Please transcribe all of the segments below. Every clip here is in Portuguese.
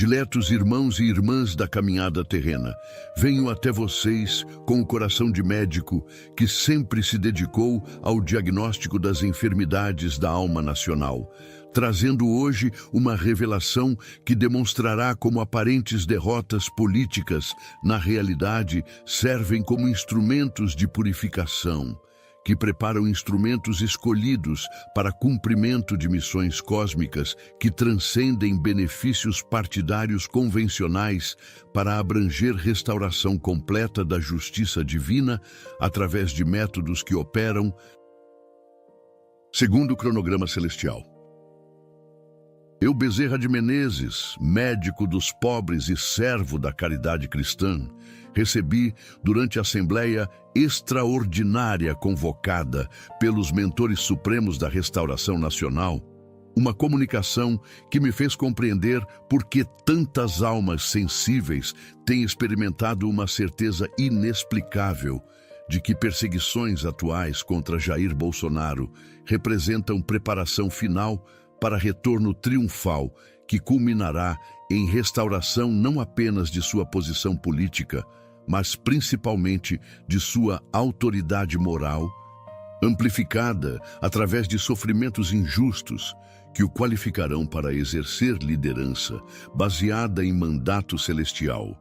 Diletos irmãos e irmãs da caminhada terrena, venho até vocês com o coração de médico que sempre se dedicou ao diagnóstico das enfermidades da alma nacional, trazendo hoje uma revelação que demonstrará como aparentes derrotas políticas, na realidade, servem como instrumentos de purificação, que preparam instrumentos escolhidos para cumprimento de missões cósmicas que transcendem benefícios partidários convencionais para abranger restauração completa da justiça divina através de métodos que operam segundo o cronograma celestial. Eu, Bezerra de Menezes, médico dos pobres e servo da caridade cristã, recebi, durante a Assembleia extraordinária convocada pelos mentores supremos da Restauração Nacional, uma comunicação que me fez compreender por que tantas almas sensíveis têm experimentado uma certeza inexplicável de que perseguições atuais contra Jair Bolsonaro representam preparação final para retorno triunfal que culminará em restauração não apenas de sua posição política, mas principalmente de sua autoridade moral, amplificada através de sofrimentos injustos que o qualificarão para exercer liderança baseada em mandato celestial.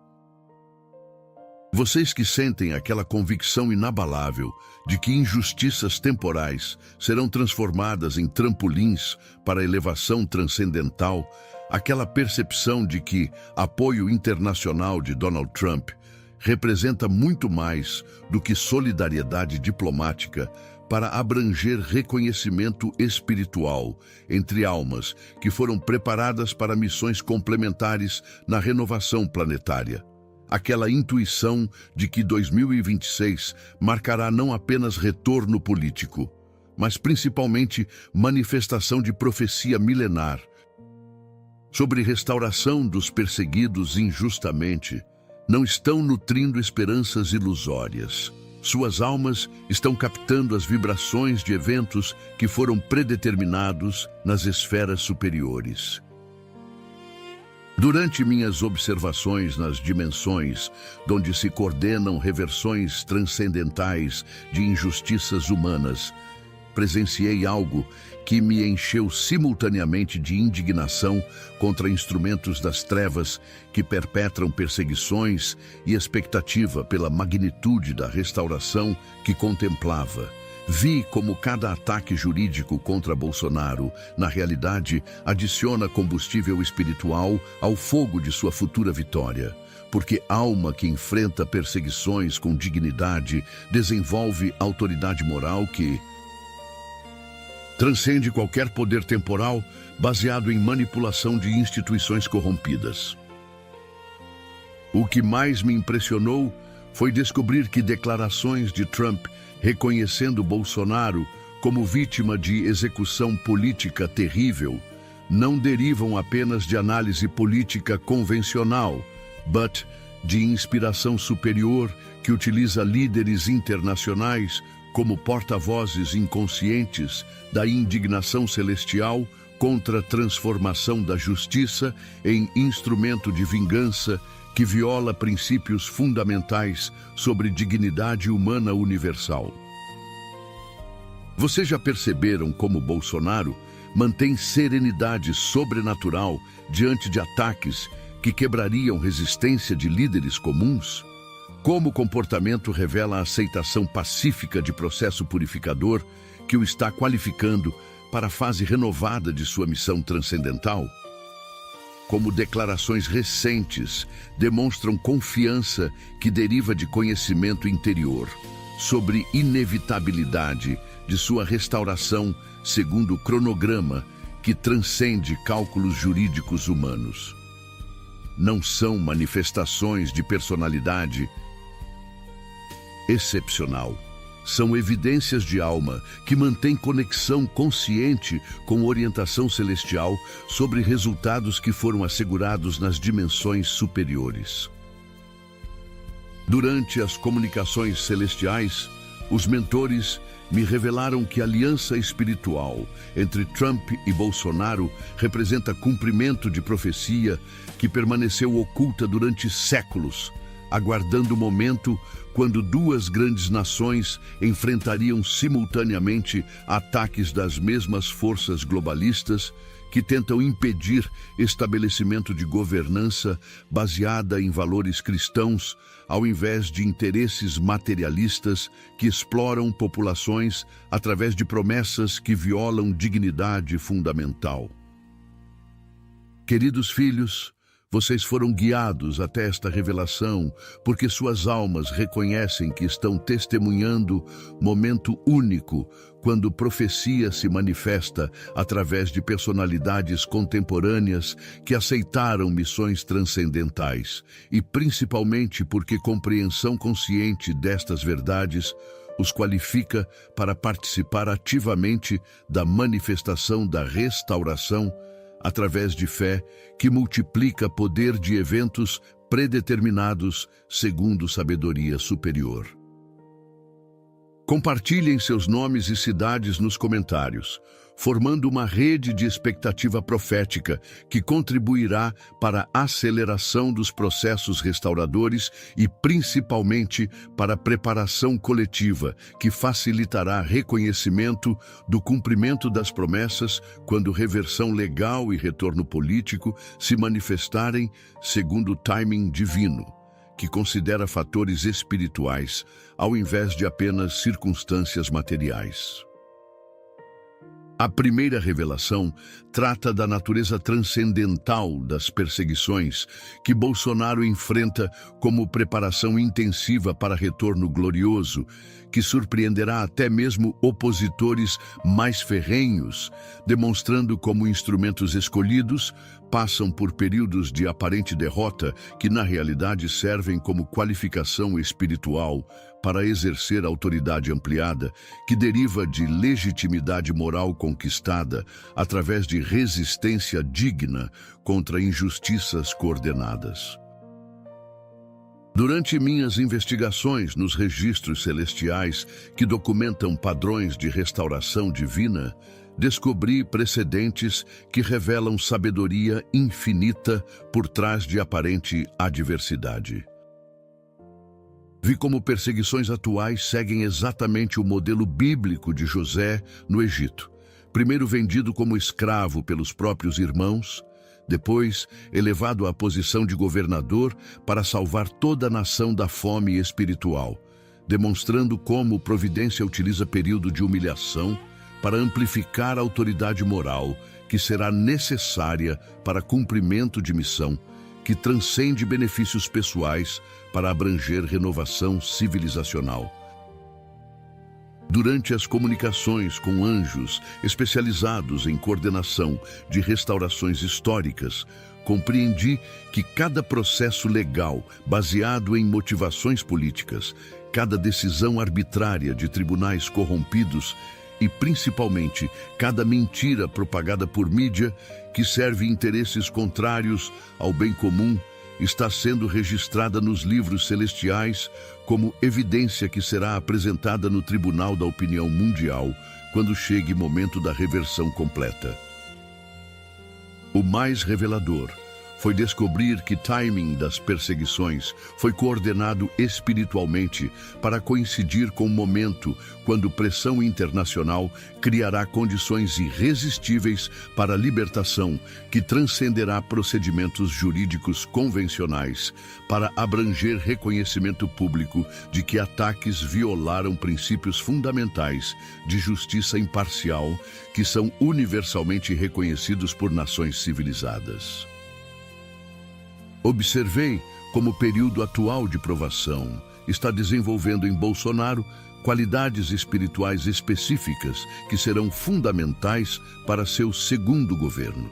Vocês que sentem aquela convicção inabalável de que injustiças temporais serão transformadas em trampolins para a elevação transcendental, aquela percepção de que apoio internacional de Donald Trump representa muito mais do que solidariedade diplomática para abranger reconhecimento espiritual entre almas que foram preparadas para missões complementares na renovação planetária. Aquela intuição de que 2026 marcará não apenas retorno político, mas principalmente manifestação de profecia milenar sobre restauração dos perseguidos injustamente, não estão nutrindo esperanças ilusórias. Suas almas estão captando as vibrações de eventos que foram predeterminados nas esferas superiores. Durante minhas observações nas dimensões, onde se coordenam reversões transcendentais de injustiças humanas, presenciei algo que me encheu simultaneamente de indignação contra instrumentos das trevas que perpetram perseguições e expectativa pela magnitude da restauração que contemplava. Vi como cada ataque jurídico contra Bolsonaro, na realidade, adiciona combustível espiritual ao fogo de sua futura vitória. Porque alma que enfrenta perseguições com dignidade desenvolve autoridade moral que transcende qualquer poder temporal baseado em manipulação de instituições corrompidas. O que mais me impressionou foi descobrir que declarações de Trump reconhecendo Bolsonaro como vítima de execução política terrível não derivam apenas de análise política convencional, but de inspiração superior que utiliza líderes internacionais como porta-vozes inconscientes da indignação celestial contra a transformação da justiça em instrumento de vingança que viola princípios fundamentais sobre dignidade humana universal. Vocês já perceberam como Bolsonaro mantém serenidade sobrenatural diante de ataques que quebrariam resistência de líderes comuns? Como o comportamento revela a aceitação pacífica de processo purificador que o está qualificando para a fase renovada de sua missão transcendental? Como declarações recentes demonstram confiança que deriva de conhecimento interior sobre inevitabilidade de sua restauração segundo o cronograma que transcende cálculos jurídicos humanos. Não são manifestações de personalidade excepcional. São evidências de alma que mantêm conexão consciente com orientação celestial sobre resultados que foram assegurados nas dimensões superiores. Durante as comunicações celestiais, os mentores me revelaram que a aliança espiritual entre Trump e Bolsonaro representa cumprimento de profecia que permaneceu oculta durante séculos, aguardando o momento quando duas grandes nações enfrentariam simultaneamente ataques das mesmas forças globalistas que tentam impedir estabelecimento de governança baseada em valores cristãos, ao invés de interesses materialistas que exploram populações através de promessas que violam dignidade fundamental. Queridos filhos, vocês foram guiados até esta revelação porque suas almas reconhecem que estão testemunhando momento único quando profecia se manifesta através de personalidades contemporâneas que aceitaram missões transcendentais e principalmente porque compreensão consciente destas verdades os qualifica para participar ativamente da manifestação da restauração através de fé que multiplica poder de eventos predeterminados segundo sabedoria superior. Compartilhem seus nomes e cidades nos comentários, formando uma rede de expectativa profética que contribuirá para a aceleração dos processos restauradores e principalmente para a preparação coletiva que facilitará reconhecimento do cumprimento das promessas quando reversão legal e retorno político se manifestarem segundo o timing divino, que considera fatores espirituais ao invés de apenas circunstâncias materiais. A primeira revelação trata da natureza transcendental das perseguições que Bolsonaro enfrenta como preparação intensiva para retorno glorioso, que surpreenderá até mesmo opositores mais ferrenhos, demonstrando como instrumentos escolhidos passam por períodos de aparente derrota que na realidade servem como qualificação espiritual para exercer autoridade ampliada que deriva de legitimidade moral conquistada através de resistência digna contra injustiças coordenadas. Durante minhas investigações nos registros celestiais que documentam padrões de restauração divina, descobri precedentes que revelam sabedoria infinita por trás de aparente adversidade. Vi como perseguições atuais seguem exatamente o modelo bíblico de José no Egito, primeiro vendido como escravo pelos próprios irmãos, depois elevado à posição de governador para salvar toda a nação da fome espiritual, demonstrando como providência utiliza período de humilhação para amplificar a autoridade moral que será necessária para cumprimento de missão, que transcende benefícios pessoais para abranger renovação civilizacional. Durante as comunicações com anjos especializados em coordenação de restaurações históricas, compreendi que cada processo legal baseado em motivações políticas, cada decisão arbitrária de tribunais corrompidos e, principalmente, cada mentira propagada por mídia que serve interesses contrários ao bem comum, está sendo registrada nos livros celestiais como evidência que será apresentada no Tribunal da Opinião Mundial quando chegue o momento da reversão completa. O mais revelador foi descobrir que o timing das perseguições foi coordenado espiritualmente para coincidir com o momento quando pressão internacional criará condições irresistíveis para a libertação que transcenderá procedimentos jurídicos convencionais para abranger reconhecimento público de que ataques violaram princípios fundamentais de justiça imparcial que são universalmente reconhecidos por nações civilizadas. Observei como o período atual de provação está desenvolvendo em Bolsonaro qualidades espirituais específicas que serão fundamentais para seu segundo governo.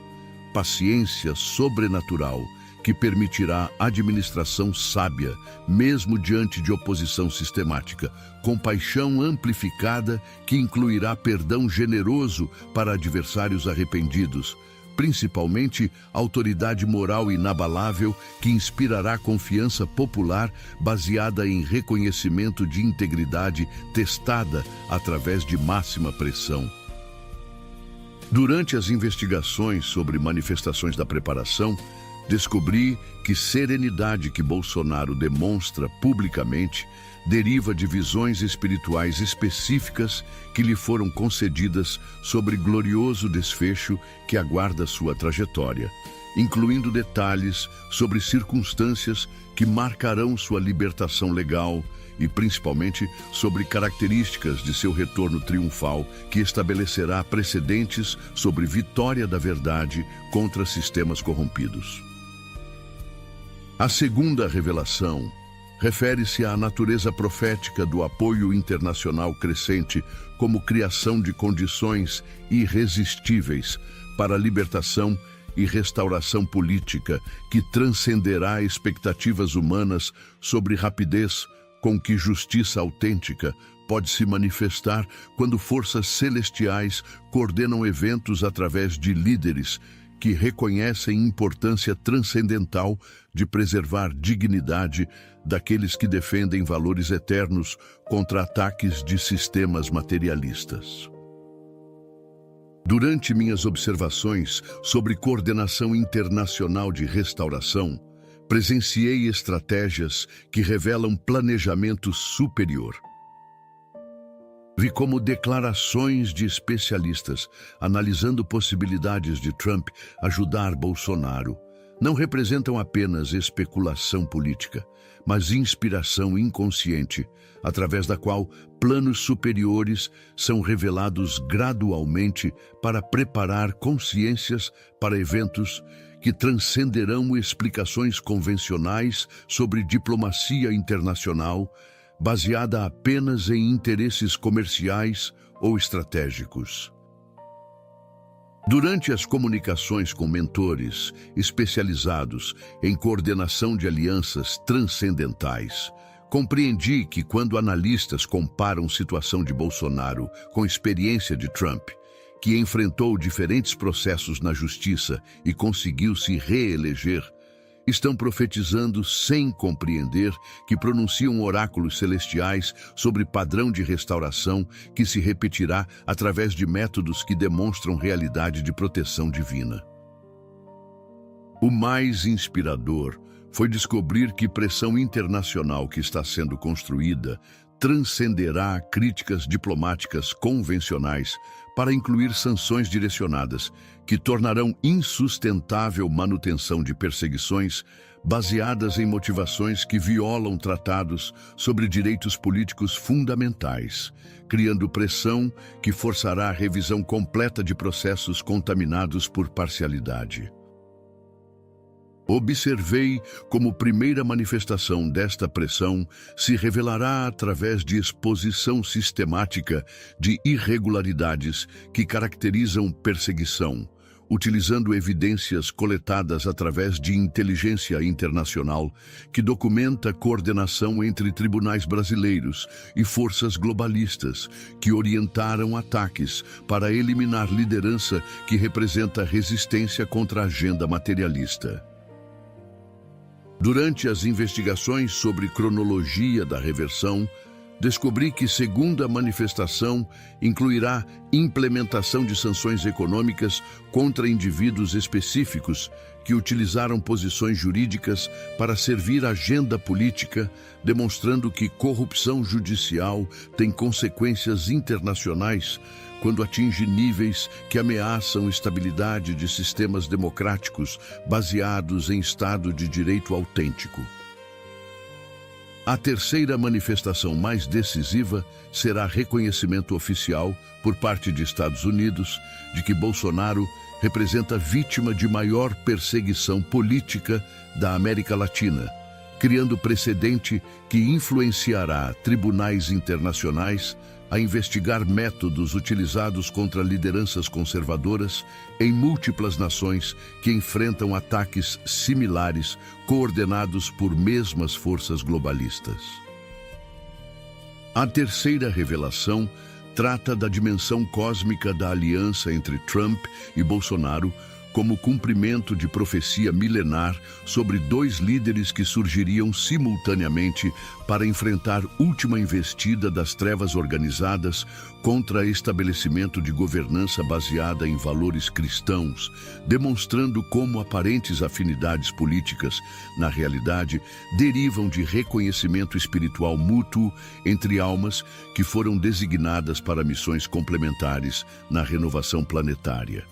Paciência sobrenatural que permitirá administração sábia, mesmo diante de oposição sistemática. Compaixão amplificada que incluirá perdão generoso para adversários arrependidos, principalmente, autoridade moral inabalável que inspirará confiança popular baseada em reconhecimento de integridade testada através de máxima pressão. Durante as investigações sobre manifestações da preparação, descobri que serenidade que Bolsonaro demonstra publicamente deriva de visões espirituais específicas que lhe foram concedidas sobre glorioso desfecho que aguarda sua trajetória, incluindo detalhes sobre circunstâncias que marcarão sua libertação legal e, principalmente, sobre características de seu retorno triunfal que estabelecerá precedentes sobre vitória da verdade contra sistemas corrompidos. A segunda revelação refere-se à natureza profética do apoio internacional crescente como criação de condições irresistíveis para a libertação e restauração política que transcenderá expectativas humanas sobre rapidez com que justiça autêntica pode se manifestar quando forças celestiais coordenam eventos através de líderes que reconhecem importância transcendental de preservar dignidade daqueles que defendem valores eternos contra ataques de sistemas materialistas. Durante minhas observações sobre coordenação internacional de restauração, presenciei estratégias que revelam planejamento superior. Vi como declarações de especialistas analisando possibilidades de Trump ajudar Bolsonaro não representam apenas especulação política, mas inspiração inconsciente, através da qual planos superiores são revelados gradualmente para preparar consciências para eventos que transcenderão explicações convencionais sobre diplomacia internacional, baseada apenas em interesses comerciais ou estratégicos. Durante as comunicações com mentores especializados em coordenação de alianças transcendentais, compreendi que quando analistas comparam situação de Bolsonaro com experiência de Trump, que enfrentou diferentes processos na justiça e conseguiu se reeleger, estão profetizando sem compreender que pronunciam oráculos celestiais sobre padrão de restauração que se repetirá através de métodos que demonstram realidade de proteção divina. O mais inspirador foi descobrir que pressão internacional que está sendo construída transcenderá críticas diplomáticas convencionais para incluir sanções direcionadas que tornarão insustentável manutenção de perseguições baseadas em motivações que violam tratados sobre direitos políticos fundamentais, criando pressão que forçará a revisão completa de processos contaminados por parcialidade. Observei como primeira manifestação desta pressão se revelará através de exposição sistemática de irregularidades que caracterizam perseguição, utilizando evidências coletadas através de inteligência internacional que documenta coordenação entre tribunais brasileiros e forças globalistas que orientaram ataques para eliminar liderança que representa resistência contra a agenda materialista. Durante as investigações sobre cronologia da reversão, descobri que segunda manifestação incluirá implementação de sanções econômicas contra indivíduos específicos que utilizaram posições jurídicas para servir a agenda política, demonstrando que corrupção judicial tem consequências internacionais quando atinge níveis que ameaçam a estabilidade de sistemas democráticos baseados em Estado de Direito autêntico. A terceira manifestação mais decisiva será reconhecimento oficial, por parte de Estados Unidos, de que Bolsonaro representa a vítima de maior perseguição política da América Latina, criando precedente que influenciará tribunais internacionais a investigar métodos utilizados contra lideranças conservadoras em múltiplas nações que enfrentam ataques similares coordenados por mesmas forças globalistas. A terceira revelação trata da dimensão cósmica da aliança entre Trump e Bolsonaro como cumprimento de profecia milenar sobre dois líderes que surgiriam simultaneamente para enfrentar última investida das trevas organizadas contra estabelecimento de governança baseada em valores cristãos, demonstrando como aparentes afinidades políticas, na realidade, derivam de reconhecimento espiritual mútuo entre almas que foram designadas para missões complementares na renovação planetária.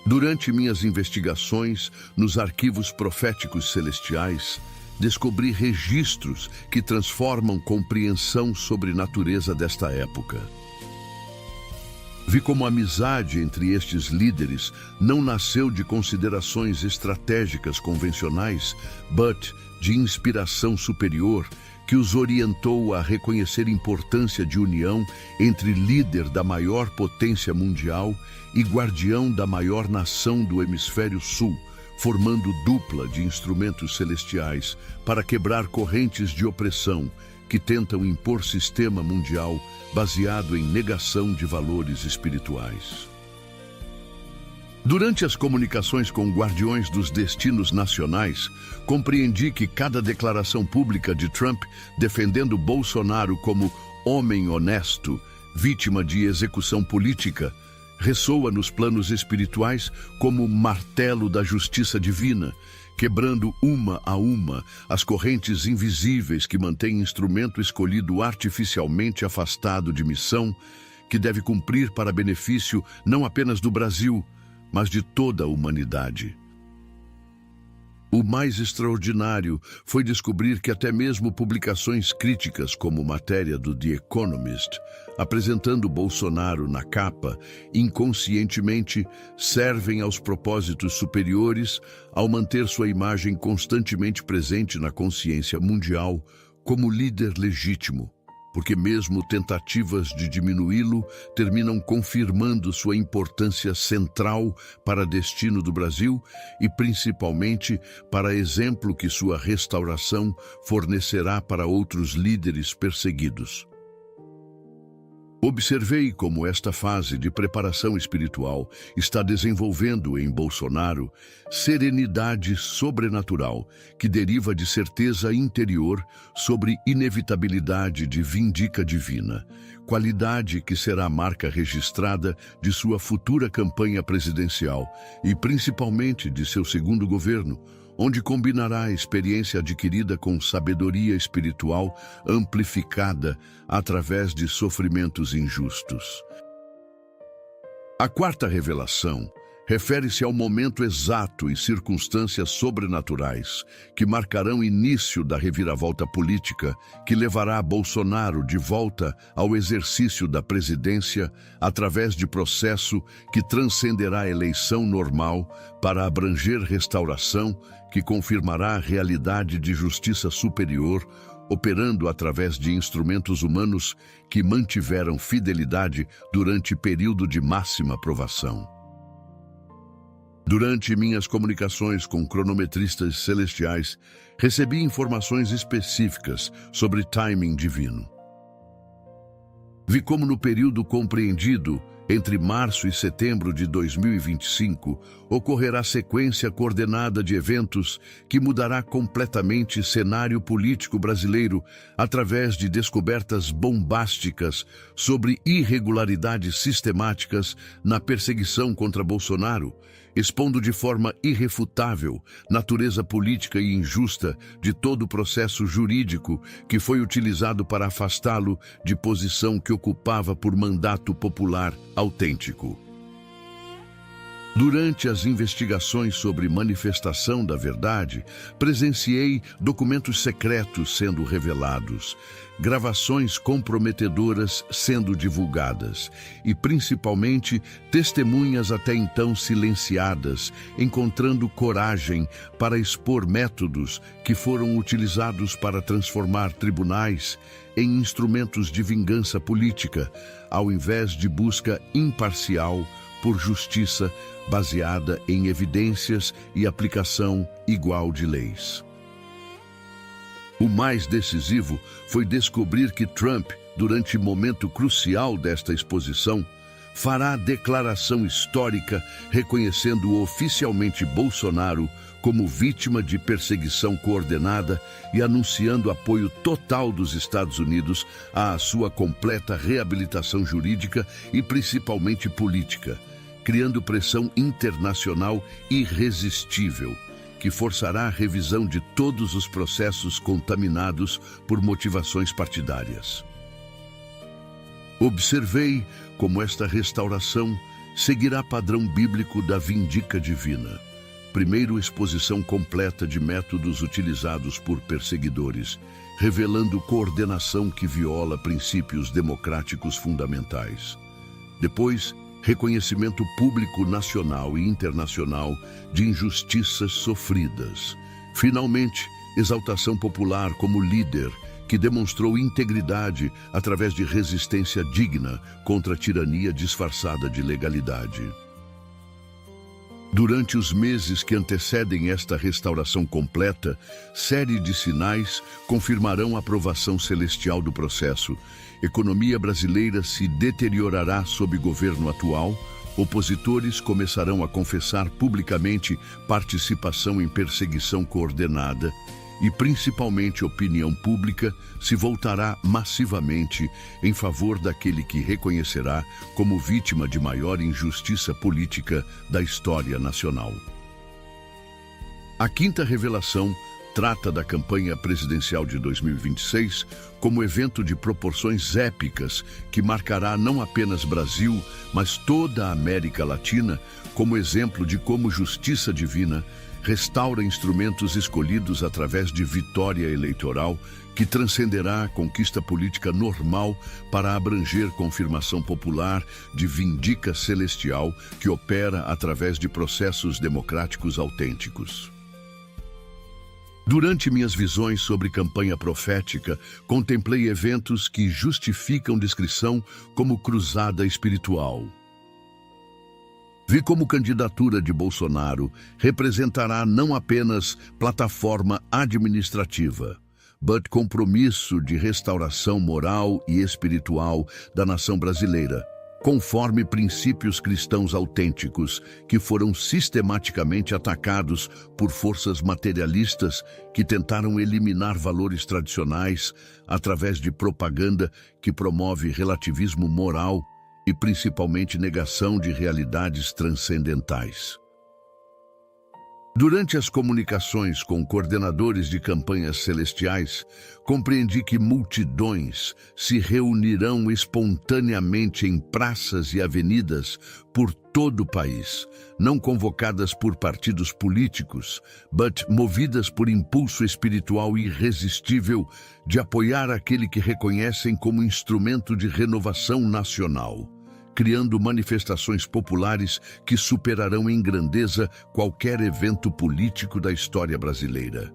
Durante minhas investigações nos arquivos proféticos celestiais, descobri registros que transformam compreensão sobre a natureza desta época. Vi como a amizade entre estes líderes não nasceu de considerações estratégicas convencionais, but de inspiração superior que os orientou a reconhecer a importância de união entre líder da maior potência mundial e guardião da maior nação do hemisfério sul, formando dupla de instrumentos celestiais para quebrar correntes de opressão que tentam impor sistema mundial baseado em negação de valores espirituais. Durante as comunicações com guardiões dos destinos nacionais, compreendi que cada declaração pública de Trump defendendo Bolsonaro como homem honesto, vítima de execução política, ressoa nos planos espirituais como martelo da justiça divina, quebrando uma a uma as correntes invisíveis que mantêm instrumento escolhido artificialmente afastado de missão, que deve cumprir para benefício não apenas do Brasil, mas de toda a humanidade. O mais extraordinário foi descobrir que até mesmo publicações críticas como matéria do The Economist, apresentando Bolsonaro na capa, inconscientemente servem aos propósitos superiores ao manter sua imagem constantemente presente na consciência mundial como líder legítimo, porque mesmo tentativas de diminuí-lo terminam confirmando sua importância central para o destino do Brasil e principalmente para exemplo que sua restauração fornecerá para outros líderes perseguidos. Observei como esta fase de preparação espiritual está desenvolvendo em Bolsonaro serenidade sobrenatural que deriva de certeza interior sobre inevitabilidade de vindica divina, qualidade que será a marca registrada de sua futura campanha presidencial e principalmente de seu segundo governo, onde combinará a experiência adquirida com sabedoria espiritual amplificada através de sofrimentos injustos. A quarta revelação refere-se ao momento exato e circunstâncias sobrenaturais que marcarão o início da reviravolta política que levará Bolsonaro de volta ao exercício da presidência através de processo que transcenderá a eleição normal para abranger restauração que confirmará a realidade de justiça superior, operando através de instrumentos humanos que mantiveram fidelidade durante período de máxima provação. Durante minhas comunicações com cronometristas celestiais, recebi informações específicas sobre timing divino. Vi como no período compreendido entre março e setembro de 2025, ocorrerá sequência coordenada de eventos que mudará completamente cenário político brasileiro através de descobertas bombásticas sobre irregularidades sistemáticas na perseguição contra Bolsonaro, expondo de forma irrefutável natureza política e injusta de todo o processo jurídico que foi utilizado para afastá-lo de posição que ocupava por mandato popular autêntico. Durante as investigações sobre manifestação da verdade, presenciei documentos secretos sendo revelados, gravações comprometedoras sendo divulgadas e, principalmente, testemunhas até então silenciadas, encontrando coragem para expor métodos que foram utilizados para transformar tribunais em instrumentos de vingança política, ao invés de busca imparcial por justiça baseada em evidências e aplicação igual de leis. O mais decisivo foi descobrir que Trump, durante o momento crucial desta exposição, fará declaração histórica reconhecendo oficialmente Bolsonaro como vítima de perseguição coordenada e anunciando apoio total dos Estados Unidos à sua completa reabilitação jurídica e principalmente política, criando pressão internacional irresistível, que forçará a revisão de todos os processos contaminados por motivações partidárias. Observei como esta restauração seguirá padrão bíblico da vindica divina. Primeiro, exposição completa de métodos utilizados por perseguidores, revelando coordenação que viola princípios democráticos fundamentais. Depois, reconhecimento público nacional e internacional de injustiças sofridas. Finalmente, exaltação popular como líder que demonstrou integridade através de resistência digna contra a tirania disfarçada de legalidade. Durante os meses que antecedem esta restauração completa, série de sinais confirmarão a aprovação celestial do processo. Economia brasileira se deteriorará sob governo atual, opositores começarão a confessar publicamente participação em perseguição coordenada e, principalmente, opinião pública se voltará massivamente em favor daquele que reconhecerá como vítima de maior injustiça política da história nacional. A quinta revelação trata da campanha presidencial de 2026 como evento de proporções épicas que marcará não apenas Brasil, mas toda a América Latina como exemplo de como justiça divina restaura instrumentos escolhidos através de vitória eleitoral que transcenderá a conquista política normal para abranger confirmação popular de vindica celestial que opera através de processos democráticos autênticos. Durante minhas visões sobre campanha profética, contemplei eventos que justificam descrição como cruzada espiritual. Vi como candidatura de Bolsonaro representará não apenas plataforma administrativa, mas compromisso de restauração moral e espiritual da nação brasileira, conforme princípios cristãos autênticos que foram sistematicamente atacados por forças materialistas que tentaram eliminar valores tradicionais através de propaganda que promove relativismo moral e principalmente negação de realidades transcendentais. Durante as comunicações com coordenadores de campanhas celestiais, compreendi que multidões se reunirão espontaneamente em praças e avenidas por todo o país, não convocadas por partidos políticos, mas movidas por impulso espiritual irresistível de apoiar aquele que reconhecem como instrumento de renovação nacional, criando manifestações populares que superarão em grandeza qualquer evento político da história brasileira.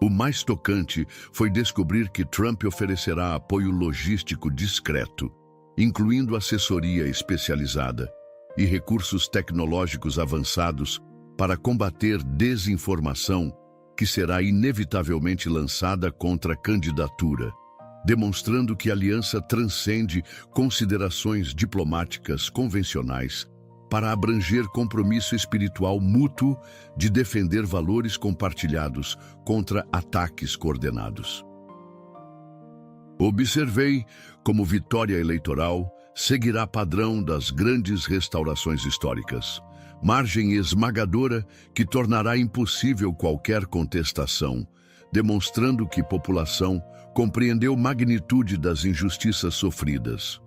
O mais tocante foi descobrir que Trump oferecerá apoio logístico discreto, incluindo assessoria especializada e recursos tecnológicos avançados para combater desinformação que será inevitavelmente lançada contra a candidatura, demonstrando que a aliança transcende considerações diplomáticas convencionais para abranger compromisso espiritual mútuo de defender valores compartilhados contra ataques coordenados. Observei como vitória eleitoral seguirá padrão das grandes restaurações históricas, margem esmagadora que tornará impossível qualquer contestação, demonstrando que população compreendeu magnitude das injustiças sofridas.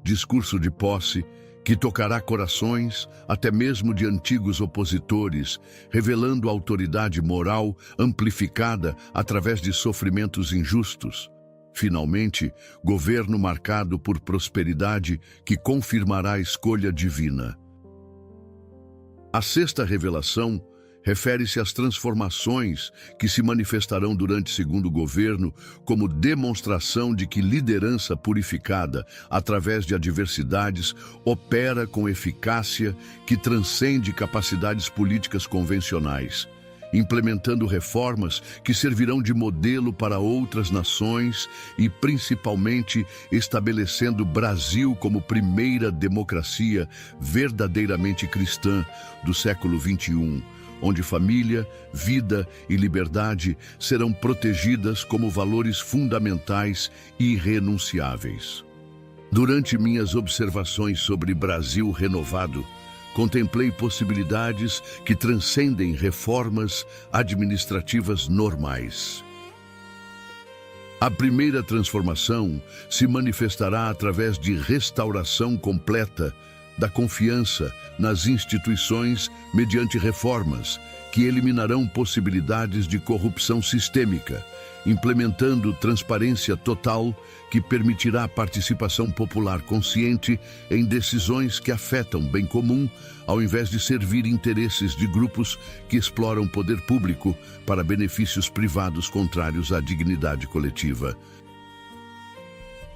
Discurso de posse que tocará corações até mesmo de antigos opositores, revelando autoridade moral amplificada através de sofrimentos injustos. Finalmente, governo marcado por prosperidade que confirmará a escolha divina. A sexta revelação refere-se às transformações que se manifestarão durante o segundo governo como demonstração de que liderança purificada, através de adversidades, opera com eficácia que transcende capacidades políticas convencionais, implementando reformas que servirão de modelo para outras nações e, principalmente, estabelecendo o Brasil como primeira democracia verdadeiramente cristã do século XXI, onde família, vida e liberdade serão protegidas como valores fundamentais e irrenunciáveis. Durante minhas observações sobre Brasil renovado, contemplei possibilidades que transcendem reformas administrativas normais. A primeira transformação se manifestará através de restauração completa da confiança nas instituições mediante reformas que eliminarão possibilidades de corrupção sistêmica, implementando transparência total que permitirá a participação popular consciente em decisões que afetam o bem comum, ao invés de servir interesses de grupos que exploram poder público para benefícios privados contrários à dignidade coletiva.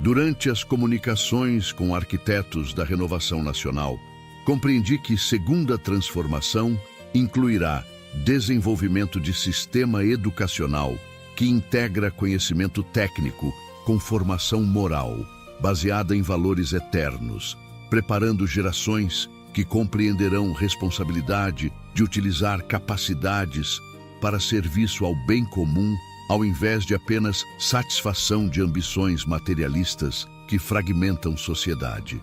Durante as comunicações com arquitetos da Renovação Nacional, compreendi que segunda transformação incluirá desenvolvimento de sistema educacional que integra conhecimento técnico com formação moral, baseada em valores eternos, preparando gerações que compreenderão responsabilidade de utilizar capacidades para serviço ao bem comum, ao invés de apenas satisfação de ambições materialistas que fragmentam sociedade.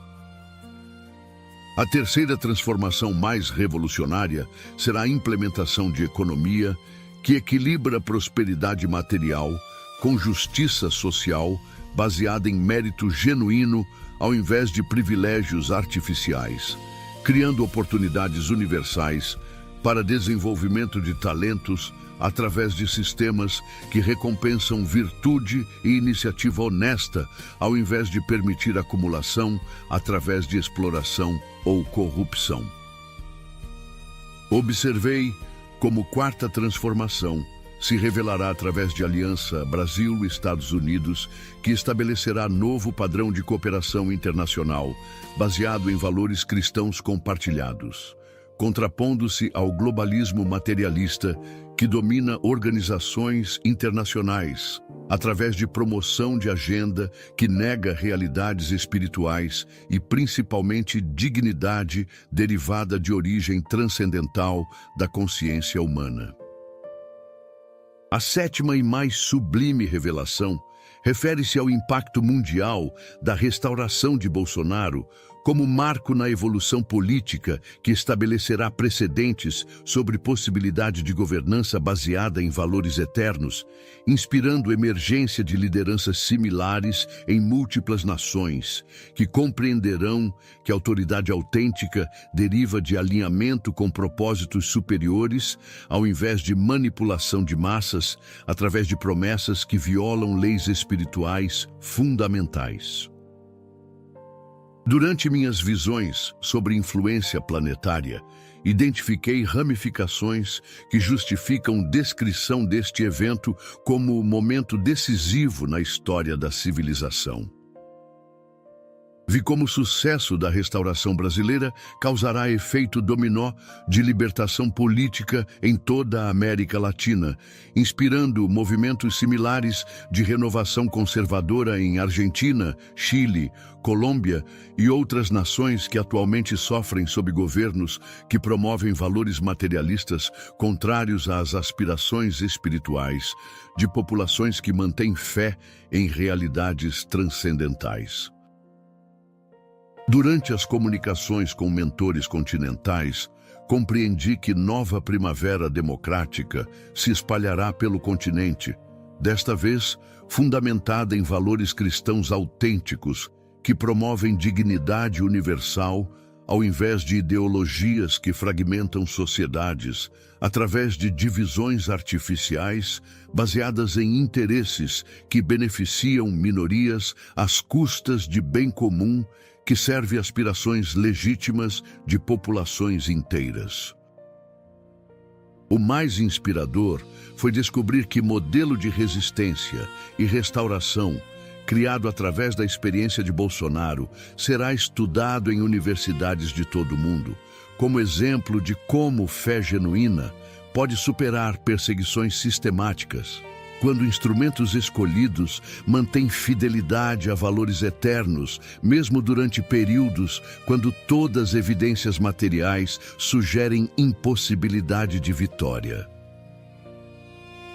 A terceira transformação mais revolucionária será a implementação de economia que equilibra a prosperidade material com justiça social baseada em mérito genuíno ao invés de privilégios artificiais, criando oportunidades universais para desenvolvimento de talentos através de sistemas que recompensam virtude e iniciativa honesta, ao invés de permitir acumulação através de exploração ou corrupção. Observei como quarta transformação se revelará através de aliança Brasil-Estados Unidos, que estabelecerá novo padrão de cooperação internacional, baseado em valores cristãos compartilhados, contrapondo-se ao globalismo materialista que domina organizações internacionais, através de promoção de agenda que nega realidades espirituais e principalmente dignidade derivada de origem transcendental da consciência humana. A sétima e mais sublime revelação refere-se ao impacto mundial da restauração de Bolsonaro como marco na evolução política que estabelecerá precedentes sobre possibilidade de governança baseada em valores eternos, inspirando emergência de lideranças similares em múltiplas nações, que compreenderão que a autoridade autêntica deriva de alinhamento com propósitos superiores, ao invés de manipulação de massas através de promessas que violam leis espirituais fundamentais. Durante minhas visões sobre influência planetária, identifiquei ramificações que justificam descrição deste evento como momento decisivo na história da civilização. Vi como o sucesso da restauração brasileira causará efeito dominó de libertação política em toda a América Latina, inspirando movimentos similares de renovação conservadora em Argentina, Chile, Colômbia e outras nações que atualmente sofrem sob governos que promovem valores materialistas contrários às aspirações espirituais de populações que mantêm fé em realidades transcendentais. Durante as comunicações com mentores continentais, compreendi que nova primavera democrática se espalhará pelo continente, desta vez fundamentada em valores cristãos autênticos que promovem dignidade universal ao invés de ideologias que fragmentam sociedades através de divisões artificiais baseadas em interesses que beneficiam minorias às custas de bem comum que serve aspirações legítimas de populações inteiras. O mais inspirador foi descobrir que modelo de resistência e restauração, criado através da experiência de Bolsonaro, será estudado em universidades de todo o mundo, como exemplo de como fé genuína pode superar perseguições sistemáticas, quando instrumentos escolhidos mantêm fidelidade a valores eternos, mesmo durante períodos quando todas as evidências materiais sugerem impossibilidade de vitória.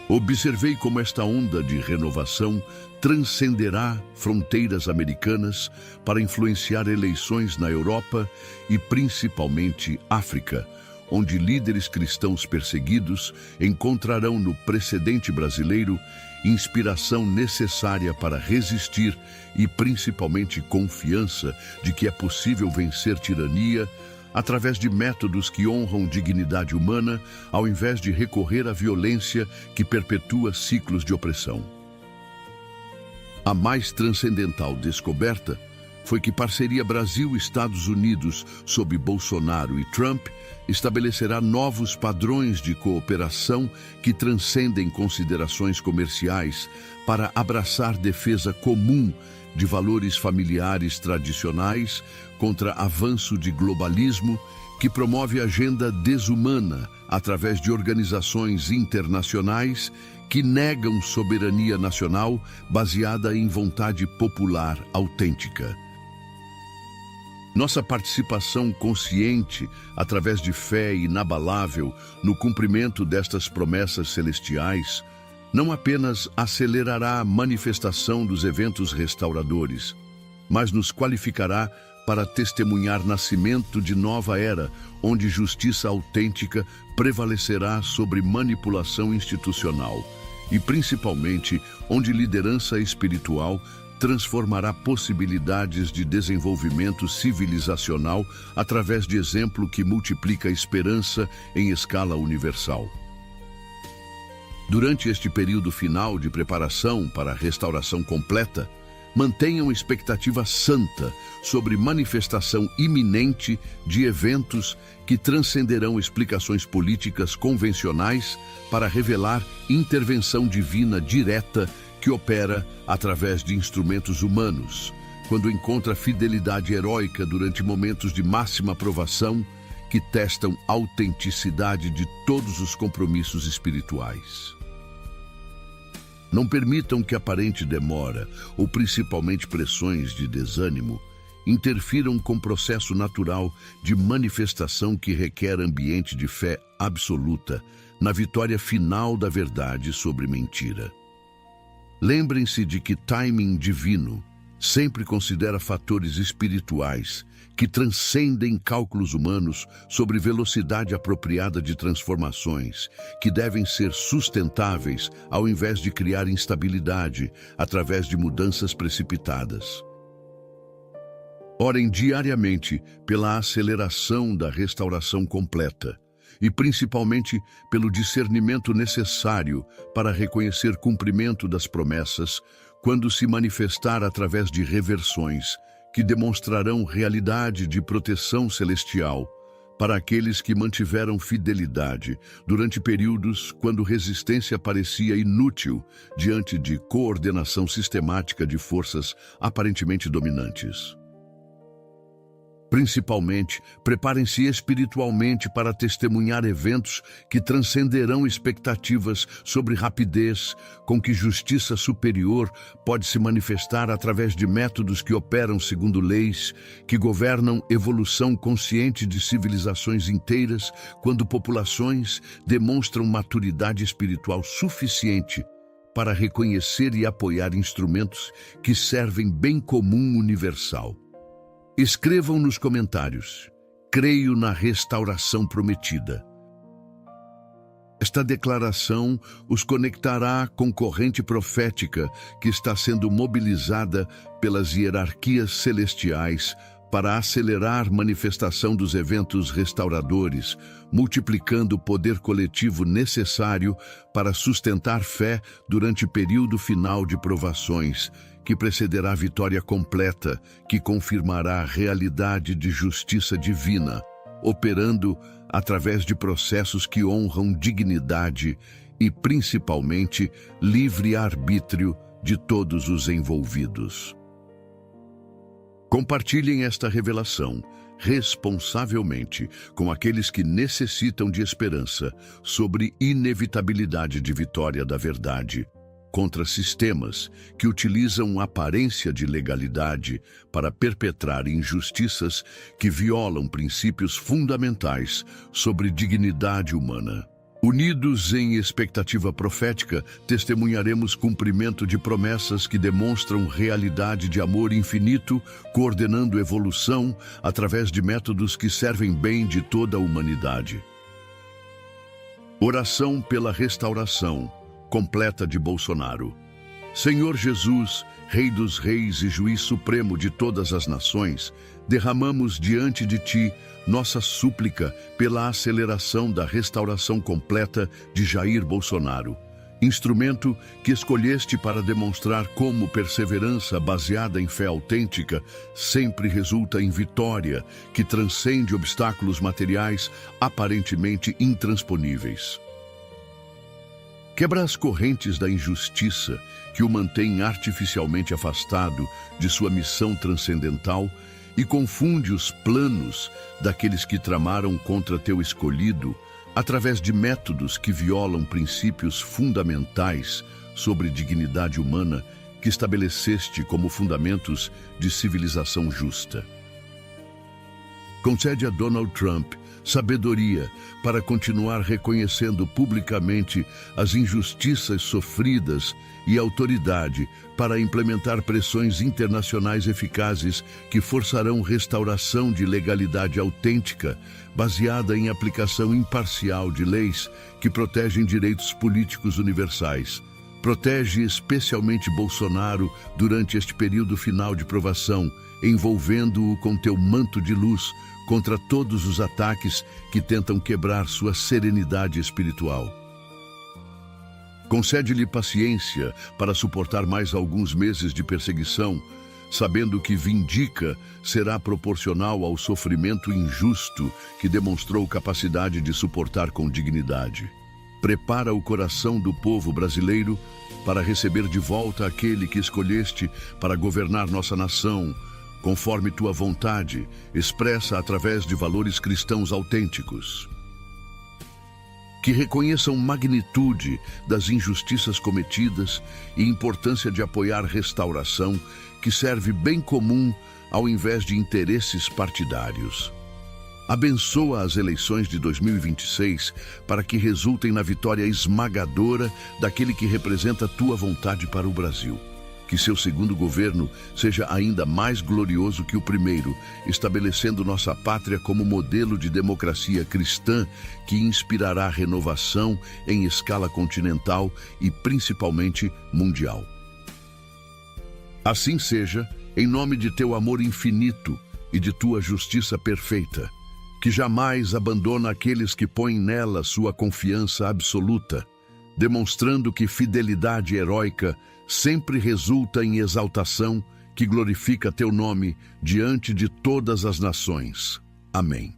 Observei como esta onda de renovação transcenderá fronteiras americanas para influenciar eleições na Europa e principalmente África, onde líderes cristãos perseguidos encontrarão no precedente brasileiro inspiração necessária para resistir e principalmente confiança de que é possível vencer tirania através de métodos que honram dignidade humana, ao invés de recorrer à violência que perpetua ciclos de opressão. A mais transcendental descoberta foi que parceria Brasil-Estados Unidos sob Bolsonaro e Trump estabelecerá novos padrões de cooperação que transcendem considerações comerciais para abraçar defesa comum de valores familiares tradicionais contra avanço de globalismo que promove agenda desumana através de organizações internacionais que negam soberania nacional baseada em vontade popular autêntica. Nossa participação consciente, através de fé inabalável no cumprimento destas promessas celestiais, não apenas acelerará a manifestação dos eventos restauradores, mas nos qualificará para testemunhar nascimento de nova era, onde justiça autêntica prevalecerá sobre manipulação institucional e, principalmente, onde liderança espiritual transformará possibilidades de desenvolvimento civilizacional através de exemplo que multiplica a esperança em escala universal. Durante este período final de preparação para a restauração completa, mantenham expectativa santa sobre manifestação iminente de eventos que transcenderão explicações políticas convencionais para revelar intervenção divina direta que opera através de instrumentos humanos, quando encontra fidelidade heróica durante momentos de máxima provação que testam a autenticidade de todos os compromissos espirituais. Não permitam que aparente demora, ou principalmente pressões de desânimo, interfiram com o processo natural de manifestação que requer ambiente de fé absoluta na vitória final da verdade sobre mentira. Lembrem-se de que timing divino sempre considera fatores espirituais que transcendem cálculos humanos sobre velocidade apropriada de transformações, que devem ser sustentáveis ao invés de criar instabilidade através de mudanças precipitadas. Orem diariamente pela aceleração da restauração completa e principalmente pelo discernimento necessário para reconhecer cumprimento das promessas quando se manifestar através de reversões que demonstrarão realidade de proteção celestial para aqueles que mantiveram fidelidade durante períodos quando resistência parecia inútil diante de coordenação sistemática de forças aparentemente dominantes. Principalmente, preparem-se espiritualmente para testemunhar eventos que transcenderão expectativas sobre rapidez com que justiça superior pode se manifestar através de métodos que operam segundo leis que governam evolução consciente de civilizações inteiras quando populações demonstram maturidade espiritual suficiente para reconhecer e apoiar instrumentos que servem bem comum universal. Escrevam nos comentários: creio na restauração prometida. Esta declaração os conectará com corrente profética que está sendo mobilizada pelas hierarquias celestiais para acelerar manifestação dos eventos restauradores, multiplicando o poder coletivo necessário para sustentar fé durante o período final de provações, que precederá a vitória completa, que confirmará a realidade de justiça divina, operando através de processos que honram dignidade e, principalmente, livre arbítrio de todos os envolvidos. Compartilhem esta revelação, responsavelmente com aqueles que necessitam de esperança sobre inevitabilidade de vitória da verdade, contra sistemas que utilizam aparência de legalidade para perpetrar injustiças que violam princípios fundamentais sobre dignidade humana. Unidos em expectativa profética, testemunharemos cumprimento de promessas que demonstram realidade de amor infinito, coordenando evolução através de métodos que servem bem de toda a humanidade. Oração pela restauração completa de Bolsonaro. Senhor Jesus, Rei dos Reis e Juiz Supremo de todas as nações, derramamos diante de Ti nossa súplica pela aceleração da restauração completa de Jair Bolsonaro, instrumento que escolheste para demonstrar como perseverança baseada em fé autêntica sempre resulta em vitória que transcende obstáculos materiais aparentemente intransponíveis. Quebra as correntes da injustiça que o mantém artificialmente afastado de sua missão transcendental e confunde os planos daqueles que tramaram contra teu escolhido através de métodos que violam princípios fundamentais sobre dignidade humana que estabeleceste como fundamentos de civilização justa. Concede a Donald Trump sabedoria para continuar reconhecendo publicamente as injustiças sofridas e autoridade para implementar pressões internacionais eficazes que forçarão restauração de legalidade autêntica, baseada em aplicação imparcial de leis que protegem direitos políticos universais. Protege especialmente Bolsonaro durante este período final de provação, envolvendo-o com teu manto de luz contra todos os ataques que tentam quebrar sua serenidade espiritual. Concede-lhe paciência para suportar mais alguns meses de perseguição, sabendo que vindica será proporcional ao sofrimento injusto que demonstrou capacidade de suportar com dignidade. Prepara o coração do povo brasileiro para receber de volta aquele que escolheste para governar nossa nação, conforme tua vontade, expressa através de valores cristãos autênticos. Que reconheçam magnitude das injustiças cometidas e importância de apoiar restauração que serve bem comum ao invés de interesses partidários. Abençoa as eleições de 2026 para que resultem na vitória esmagadora daquele que representa tua vontade para o Brasil. Que seu segundo governo seja ainda mais glorioso que o primeiro, estabelecendo nossa pátria como modelo de democracia cristã que inspirará renovação em escala continental e principalmente mundial. Assim seja, em nome de teu amor infinito e de tua justiça perfeita, que jamais abandona aqueles que põem nela sua confiança absoluta, demonstrando que fidelidade heróica sempre resulta em exaltação que glorifica teu nome diante de todas as nações. Amém.